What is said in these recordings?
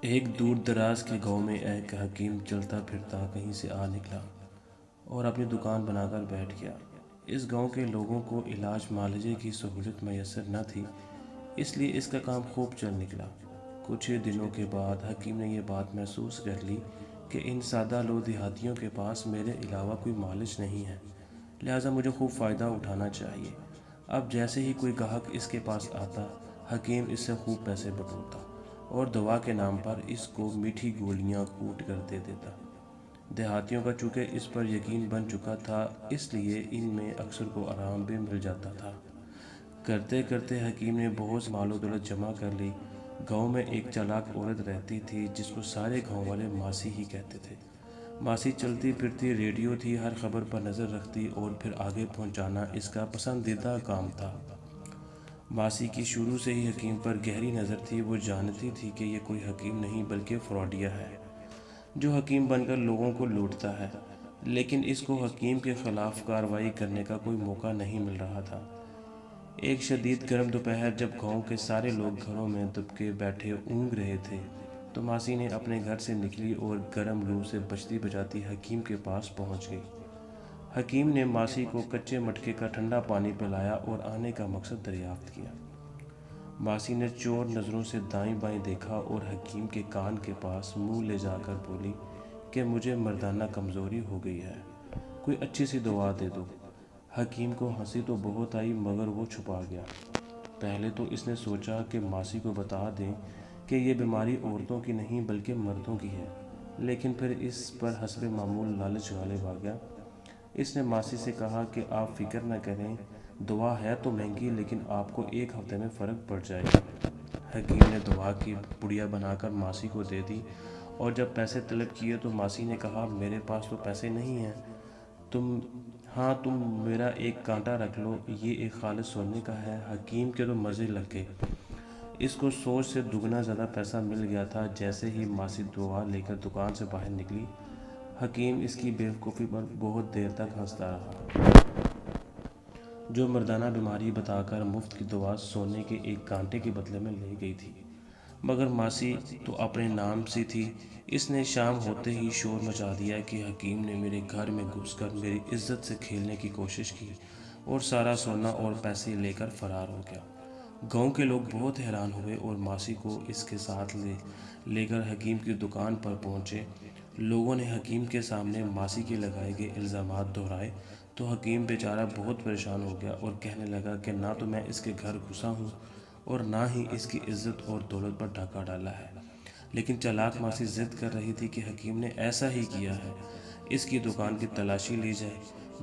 ایک دور دراز کے گاؤں میں ایک حکیم چلتا پھرتا کہیں سے آ نکلا اور اپنی دکان بنا کر بیٹھ گیا۔ اس گاؤں کے لوگوں کو علاج معالجے کی سہولت میسر نہ تھی، اس لیے اس کا کام خوب چل نکلا۔ کچھ ہی دنوں کے بعد حکیم نے یہ بات محسوس کر لی کہ ان سادہ لو دیہاتیوں کے پاس میرے علاوہ کوئی معالج نہیں ہے، لہٰذا مجھے خوب فائدہ اٹھانا چاہیے۔ اب جیسے ہی کوئی گاہک اس کے پاس آتا، حکیم اس سے خوب پیسے بٹورتا اور دوا کے نام پر اس کو میٹھی گولیاں کوٹ کر دے دیتا۔ دیہاتیوں کا چونکہ اس پر یقین بن چکا تھا، اس لیے ان میں اکثر کو آرام بھی مل جاتا تھا۔ کرتے کرتے حکیم نے بہت سی مال و دولت جمع کر لی۔ گاؤں میں ایک چالاک عورت رہتی تھی جس کو سارے گاؤں والے ماسی ہی کہتے تھے۔ ماسی چلتی پھرتی ریڈیو تھی، ہر خبر پر نظر رکھتی اور پھر آگے پہنچانا اس کا پسندیدہ کام تھا۔ ماسی کی شروع سے ہی حکیم پر گہری نظر تھی، وہ جانتی تھی کہ یہ کوئی حکیم نہیں بلکہ فراڈیہ ہے جو حکیم بن کر لوگوں کو لوٹتا ہے، لیکن اس کو حکیم کے خلاف کارروائی کرنے کا کوئی موقع نہیں مل رہا تھا۔ ایک شدید گرم دوپہر جب گاؤں کے سارے لوگ گھروں میں دبکے بیٹھے اونگ رہے تھے تو ماسی نے اپنے گھر سے نکلی اور گرم لو سے بچتی بچاتی حکیم کے پاس پہنچ گئی۔ حکیم نے ماسی کو کچے مٹکے کا ٹھنڈا پانی پلایا اور آنے کا مقصد دریافت کیا۔ ماسی نے چور نظروں سے دائیں بائیں دیکھا اور حکیم کے کان کے پاس منہ لے جا کر بولی کہ مجھے مردانہ کمزوری ہو گئی ہے، کوئی اچھی سی دوا دے دو۔ حکیم کو ہنسی تو بہت آئی مگر وہ چھپا گیا۔ پہلے تو اس نے سوچا کہ ماسی کو بتا دیں کہ یہ بیماری عورتوں کی نہیں بلکہ مردوں کی ہے، لیکن پھر اس پر حسب معمول لالچ غالب آ گیا۔ اس نے ماسی سے کہا کہ آپ فکر نہ کریں، دوا ہے تو مہنگی لیکن آپ کو 1 ہفتے میں فرق پڑ جائے گا۔ حکیم نے دوا کی پڑیا بنا کر ماسی کو دے دی اور جب پیسے طلب کیے تو ماسی نے کہا میرے پاس تو پیسے نہیں ہیں، تم میرا ایک کانٹا رکھ لو، یہ ایک خالص سونے کا ہے۔ حکیم کے تو مزے لگ گئے، اس کو سوچ سے دگنا زیادہ پیسہ مل گیا تھا۔ جیسے ہی ماسی دوا لے کر دکان سے باہر نکلی، حکیم اس کی بیوقوفی پر بہت دیر تک ہنستا رہا۔ جو مردانہ بیماری بتا کر مفت کی دوا سونے کے ایک کانٹے کے بدلے میں لے گئی تھی، مگر ماسی تو اپنے نام سی تھی۔ اس نے شام ہوتے ہی شور مچا دیا کہ حکیم نے میرے گھر میں گھس کر میری عزت سے کھیلنے کی کوشش کی اور سارا سونا اور پیسے لے کر فرار ہو گیا۔ گاؤں کے لوگ بہت حیران ہوئے اور ماسی کو اس کے ساتھ لے کر حکیم کی دکان پر پہنچے۔ لوگوں نے حکیم کے سامنے ماسی کے لگائے گئے الزامات دہرائے تو حکیم بیچارہ بہت پریشان ہو گیا اور کہنے لگا کہ نہ تو میں اس کے گھر گھسا ہوں اور نہ ہی اس کی عزت اور دولت پر ڈاکہ ڈالا ہے، لیکن چالاک ماسی ضد کر رہی تھی کہ حکیم نے ایسا ہی کیا ہے، اس کی دکان کی تلاشی لی جائے۔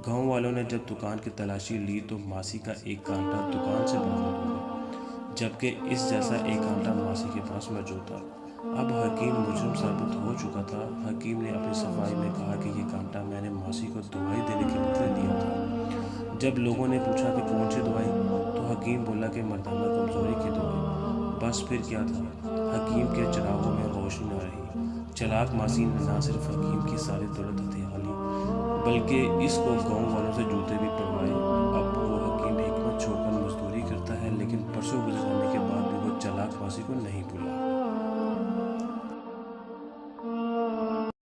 گاؤں والوں نے جب دکان کی تلاشی لی تو ماسی کا ایک کانٹا دکان سے برآمد ہو گیا، جبکہ اس جیسا ایک کانٹا ماسی کے پاس موجود تھا۔ اب حکیم مجرم ثابت ہو چکا تھا۔ حکیم نے اپنی صفائی میں کہا کہ یہ کانٹا میں نے ماسی کو دوائی دینے کے بدلے دیا تھا۔ جب لوگوں نے پوچھا کہ کون سی دوائی، تو حکیم بولا کہ مردانہ کمزوری کی دوائی۔ بس پھر کیا تھا، حکیم کے چراغوں میں روشنی نہ رہی۔ چالاک ماسی نے نہ صرف حکیم کی ساری دولت ہتھیلا لی بلکہ اس کو گاؤں والوں سے جوتے بھی پڑوائے۔ اب